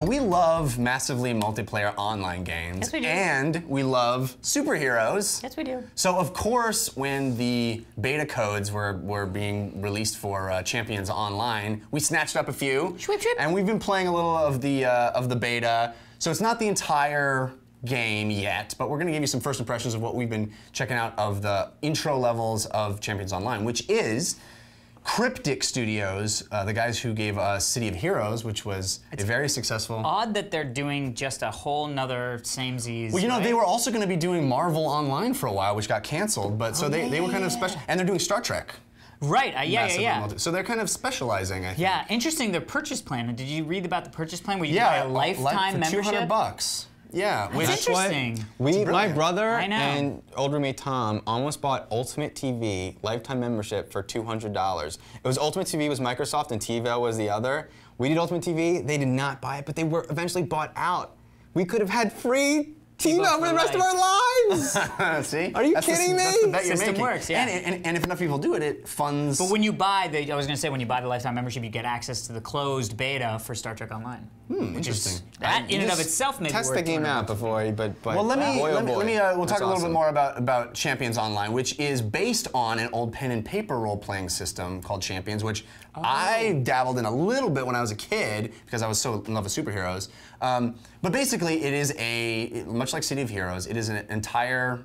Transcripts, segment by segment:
We love massively multiplayer online games. Yes, we do. And we love superheroes. Yes, we do. So, of course, when the beta codes were being released for Champions Online, we snatched up a few. Shwip, shwip. And we've been playing a little of the beta. So it's not the entire game yet, but we're going to give you some first impressions of what we've been checking out of the intro levels of Champions Online, which is Cryptic Studios, the guys who gave us City of Heroes, which was a very successful. Odd that they're doing just a whole nother samesies. Well, you know, right? they were also going to be doing Marvel Online for a while, which got canceled, but so they were kind of special, and they're doing Star Trek. Right, yeah. So they're kind of specializing, I think. Yeah, interesting, their purchase plan. Did you read about the purchase plan where you Yeah, buy a lifetime for membership? $200. Yeah, That's interesting. My brother I know. and older me Tom almost bought Ultimate TV lifetime membership for $200. It was Ultimate TV was Microsoft and TiVo was the other. We did Ultimate TV. They did not buy it, but they were eventually bought out. We could have had free TiVo for the rest of our lives. See? Are you kidding me? That's the bet you're System making. works, yeah. And if enough people do it, it funds. But when you buy the, I was going to say, when you buy the lifetime membership, you get access to the closed beta for Star Trek Online. Interesting. That in and of itself may be Test worth the game $200. out before, but Well, let me we'll talk a little bit awesome. more about Champions Online, which is based on an old pen and paper role-playing system called Champions, which I dabbled in a little bit when I was a kid because I was so in love with superheroes. But basically, it is much like City of Heroes, it is an entire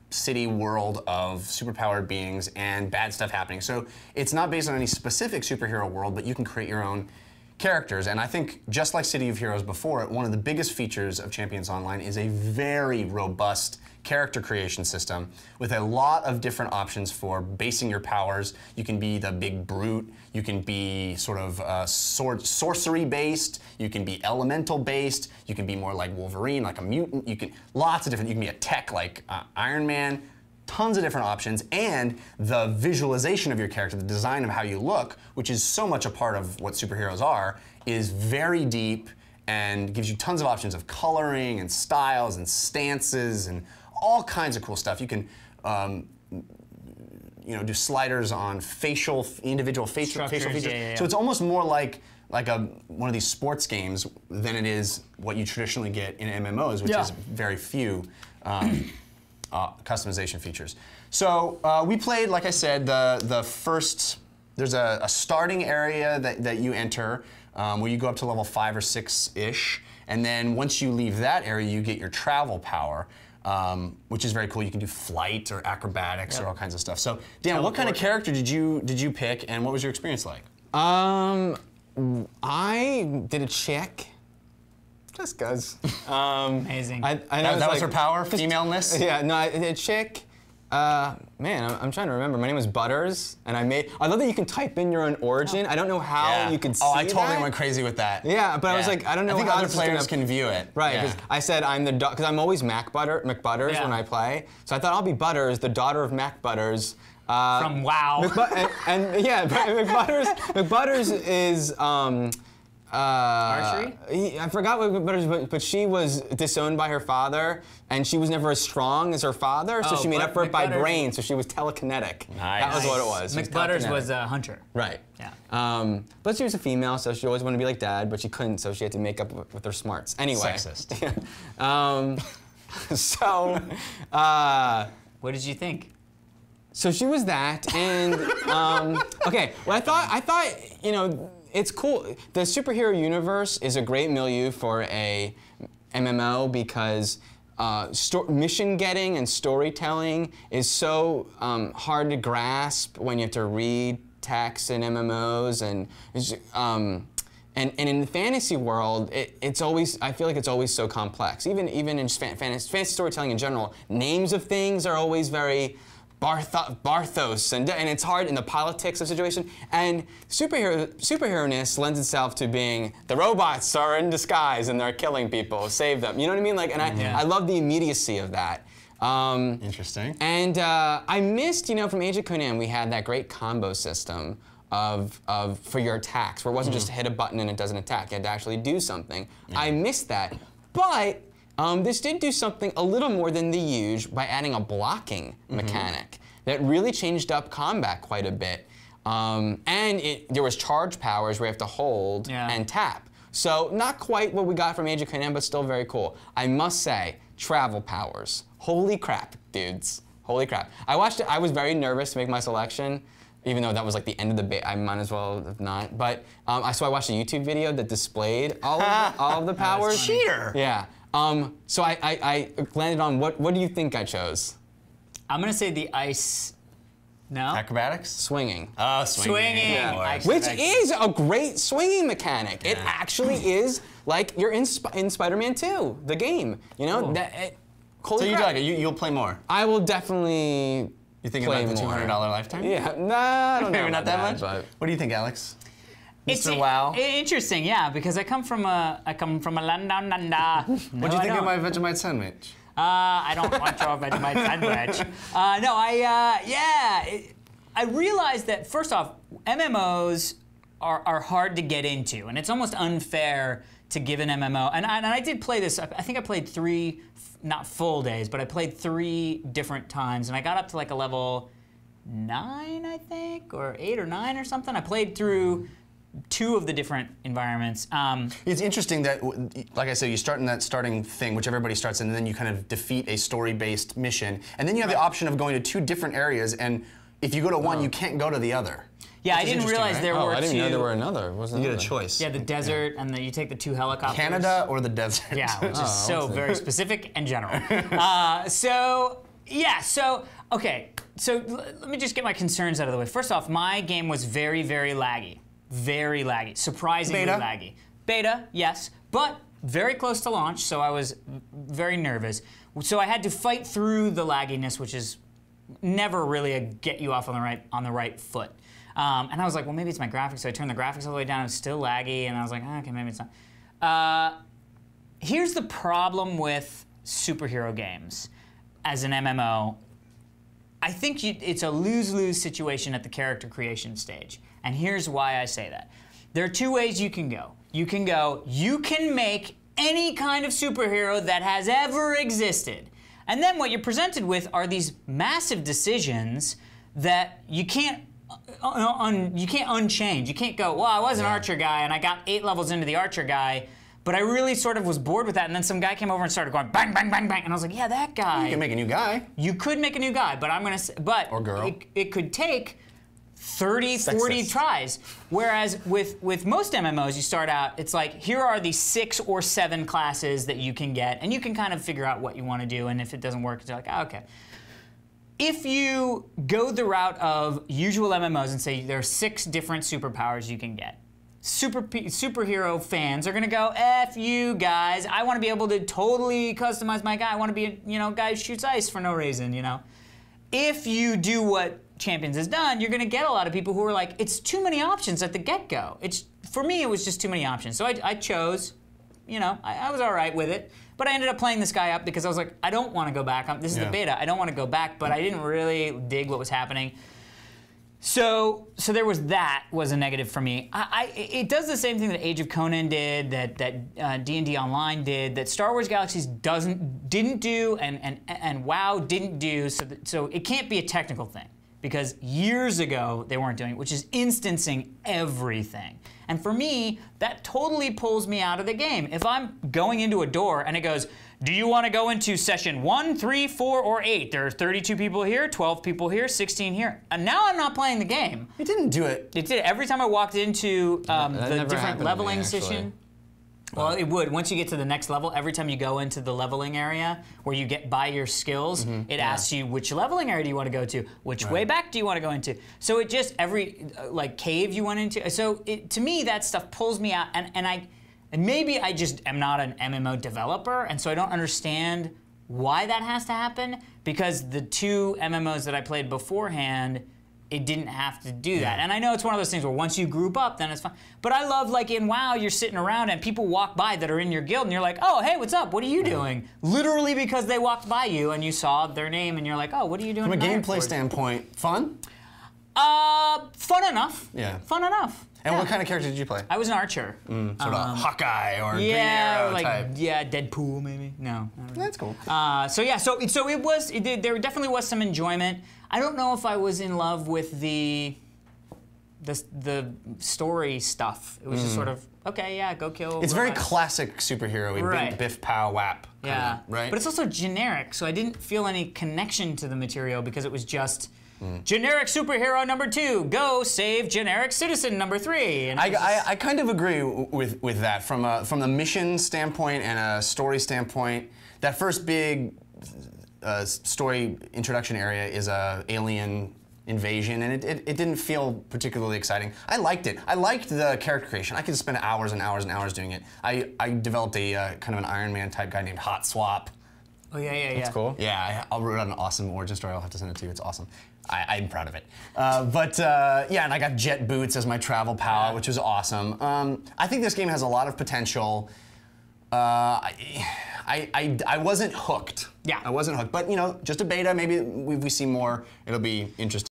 city world of superpowered beings and bad stuff happening. So it's not based on any specific superhero world, but you can create your own characters. And I think, just like City of Heroes before it, one of the biggest features of Champions Online is a very robust character creation system with a lot of different options for basing your powers. You can be the big brute, you can be sort of sorcery based, you can be elemental based, you can be more like Wolverine, like a mutant, you can be a tech like Iron Man. Tons of different options, and the visualization of your character, the design of how you look, which is so much a part of what superheroes are, is very deep and gives you tons of options of coloring and styles and stances and all kinds of cool stuff. You can do sliders on individual facial features. Yeah. So it's almost more like one of these sports games than it is what you traditionally get in MMOs, which is very few customization features. So we played, like I said, the first. There's a starting area that you enter where you go up to level 5 or 6-ish, and then once you leave that area, you get your travel power, which is very cool. You can do flight or acrobatics or all kinds of stuff. So Dan, what kind of character did you pick, and what was your experience like? I did a check. Just cause. Amazing. I know That was her power, femaleness? Yeah, no, a chick. Man, I'm trying to remember. My name was Butters, and I love that you can type in your own origin. I don't know how you can see I totally that. went crazy with that. Yeah, but I was like, I don't know I think how other this is gonna- players can view it. Right, because I said I'm the because I'm always McButters when I play. So I thought I'll be Butters, the daughter of McButters. From WoW. And yeah, McButters is. Archery? I forgot what McButters, but she was disowned by her father, and she was never as strong as her father, so she made up for it by brain, so she was telekinetic. Nice. That was what it was. She was McButters was telekinetic. a hunter. Right. Yeah. But she was a female, so she always wanted to be like Dad, but she couldn't, so she had to make up with her smarts. Anyway. Sexist. What did you think? So she was that, and okay. Well, I thought it's cool. The superhero universe is a great milieu for a MMO because mission getting and storytelling is so hard to grasp when you have to read text in MMOs and in the fantasy world, it's always, I feel like it's always so complex. Even in just fantasy storytelling in general, names of things are always very Barthos, and it's hard in the politics of the situation. And superhero-ness lends itself to being the robots are in disguise and they're killing people, save them. You know what I mean? Like, and I love the immediacy of that. Interesting. And I missed, from Age of Conan, we had that great combo system for your attacks, where it wasn't just hit a button and it doesn't attack. You had to actually do something. I missed that, but this did do something a little more than the usual by adding a blocking mechanic that really changed up combat quite a bit. And there was charge powers where you have to hold and tap. So not quite what we got from Age of Conan, but still very cool. I must say, travel powers. Holy crap, dudes. Holy crap. I watched it, I was very nervous to make my selection, even though that was like the end of the beta. I might as well have not. But so I watched a YouTube video that displayed all of the powers. Cheater! Yeah. So I landed on, what do you think I chose? I'm gonna say the ice. No. Acrobatics? Swinging. Oh, swinging. Yeah. Which is a great swinging mechanic. It actually is like you're in Spider-Man 2, the game. You know? Cool. So you crap. like it? You'll play more? I will definitely You thinking play about the more. $200 lifetime? Yeah, nah, I don't know Maybe not about that much? but What do you think, Alex? It's Mr. Wow? interesting, yeah, because I come from a land down under. What do you think of my Vegemite sandwich? I don't want your Vegemite sandwich. I realized that, first off, MMOs are hard to get into, and it's almost unfair to give an MMO. And I did play this, I think I played 3, not full days, but I played 3 different times, and I got up to like a level 9, I think, or 8 or 9 or something. I played through 2 of the different environments. It's interesting that, like I said, you start in that starting thing, which everybody starts in, and then you kind of defeat a story-based mission, and then you have the option of going to 2 different areas, and if you go to one, you can't go to the other. Yeah, I Which is didn't interesting, realize right? there were 2. I didn't know there were another. Wasn't You get a there? choice. Yeah, the desert, and then you take the 2 helicopters. Canada or the desert? Yeah, which is so okay. very specific and general. Okay, so let me just get my concerns out of the way. First off, my game was very, very laggy. Very laggy, surprisingly Beta? laggy. Beta, yes, but very close to launch, so I was very nervous. So I had to fight through the lagginess, which is never really a get you off on the right foot. And I was like, well, maybe it's my graphics. So I turned the graphics all the way down. It was still laggy, and I was like, okay, maybe it's not. Here's the problem with superhero games as an MMO. I think it's a lose-lose situation at the character creation stage. And here's why I say that. There are 2 ways you can go. You can make any kind of superhero that has ever existed. And then what you're presented with are these massive decisions that you can't unchange. You can't go, well, I was an archer guy and I got 8 levels into the archer guy, but I really sort of was bored with that, and then some guy came over and started going bang, bang, bang, bang, and I was like, yeah, that guy. You can make a new guy. You could make a new guy, but I'm gonna say, but or girl. It could take 30, 40 Sexist. tries. Whereas with most MMOs, you start out, it's like, here are the 6 or 7 classes that you can get, and you can kind of figure out what you want to do, and if it doesn't work, it's like, oh, okay. If you go the route of usual MMOs and say there are 6 different superpowers you can get, superhero fans are gonna go, F you guys, I wanna be able to totally customize my guy, I wanna be a guy who shoots ice for no reason, you know? If you do what Champions has done, you're gonna get a lot of people who are like, it's too many options at the get-go. For me, it was just too many options. So I chose, I was all right with it. But I ended up playing this guy up because I was like, I don't want to go back. This is the beta. I don't want to go back, but I didn't really dig what was happening. So there was a negative for me. It does the same thing that Age of Conan did, that D&D Online did, that Star Wars Galaxies didn't do, and WoW didn't do. So it can't be a technical thing, because years ago they weren't doing it, which is instancing everything. And for me, that totally pulls me out of the game. If I'm going into a door and it goes, do you want to go into session 1, 3, 4, or 8? There are 32 people here, 12 people here, 16 here. And now I'm not playing the game. It didn't do it. It did. Every time I walked into the different leveling session. Well, it would. Once you get to the next level, every time you go into the leveling area where you get by your skills, it asks you which leveling area do you want to go to, which way back do you want to go into. So it just, every cave you went into. So to me, that stuff pulls me out, and maybe I just am not an MMO developer, and so I don't understand why that has to happen, because the 2 MMOs that I played beforehand, it didn't have to do that. And I know it's one of those things where once you group up, then it's fine. But I love, like in WoW, you're sitting around and people walk by that are in your guild, and you're like, oh, hey, what's up? What are you doing? Literally because they walked by you and you saw their name, and you're like, oh, what are you doing? From a gameplay standpoint, fun? Fun enough. Yeah. Fun enough. And what kind of character did you play? I was an archer. Sort of Hawkeye or Green Arrow type. Yeah, Deadpool maybe. No. Not really. That's cool. So it was. There definitely was some enjoyment. I don't know if I was in love with the story stuff. It was just sort of okay, yeah, go kill. It's very robots. classic superhero-y, Right. biff, pow, whap. Yeah, right? But it's also generic, so I didn't feel any connection to the material because it was just generic superhero number 2, go save generic citizen number 3. And I kind of agree with that from the mission standpoint and a story standpoint. That first big story introduction area is a alien invasion, and it didn't feel particularly exciting. I liked it. I liked the character creation. I could spend hours and hours and hours doing it. I developed a kind of an Iron Man type guy named Hot Swap. oh yeah. That's cool. Yeah, I'll write an awesome origin story. I'll have to send it to you. It's awesome. I'm proud of it. Yeah, and I got jet boots as my travel palette, which was awesome. I think this game has a lot of potential. I wasn't hooked. Yeah. I wasn't hooked. But, you know, just a beta. Maybe if we see more, it'll be interesting.